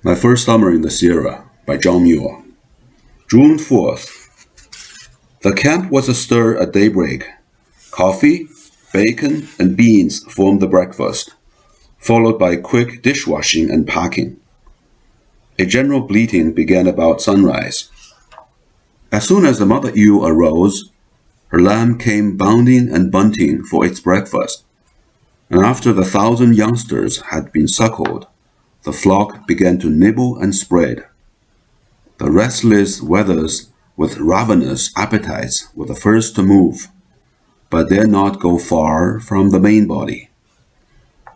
My First Summer in the Sierra by John Muir. June 4th. The camp was astir at daybreak. Coffee, bacon, and beans formed the breakfast, followed by quick dishwashing and packing. A general bleating began about sunrise. As soon as the mother ewe arose, her lamb came bounding and bunting for its breakfast, and after the 1,000 youngsters had been suckled, the flock began to nibble and spread. The restless wethers with ravenous appetites were the first to move, but dared not go far from the main body.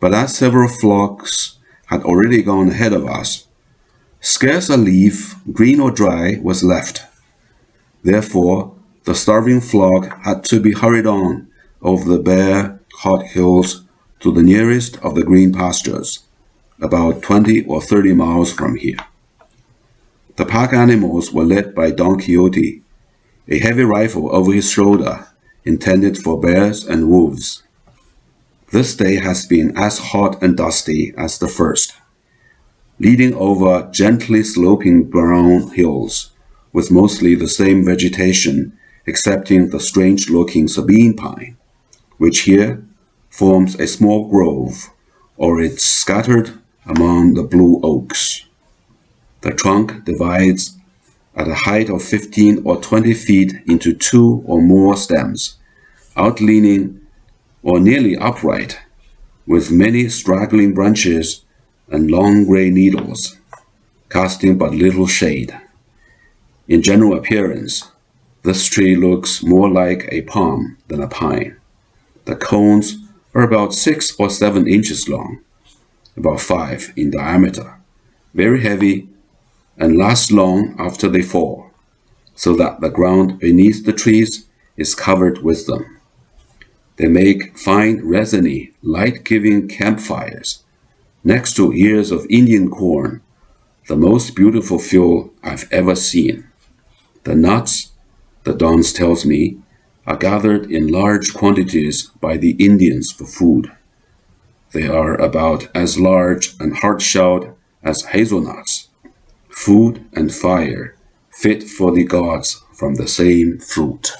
But as several flocks had already gone ahead of us, scarce a leaf, green or dry, was left. Therefore, the starving flock had to be hurried on over the bare, hot hills to the nearest of the green pastures, about 20 or 30 miles from here. The pack animals were led by Don Quixote, a heavy rifle over his shoulder, intended for bears and wolves. This day has been as hot and dusty as the first, leading over gently sloping brown hills, with mostly the same vegetation excepting the strange-looking Sabine pine, which here forms a small grove, or it's scattered among the blue oaks. The trunk divides at a height of 15 or 20 feet into 2 or more stems, outleaning or nearly upright, with many straggling branches and long gray needles, casting but little shade. In general appearance, this tree looks more like a palm than a pine. The cones are about 6 or 7 inches long, about 5 in diameter, very heavy, and last long after they fall, so that the ground beneath the trees is covered with them. They make fine, resiny, light-giving campfires next to ears of Indian corn, the most beautiful fuel I've ever seen. The nuts, the Don tells me, are gathered in large quantities by the Indians for food. They are about as large and hard-shelled as hazelnuts, food and fire fit for the gods from the same fruit.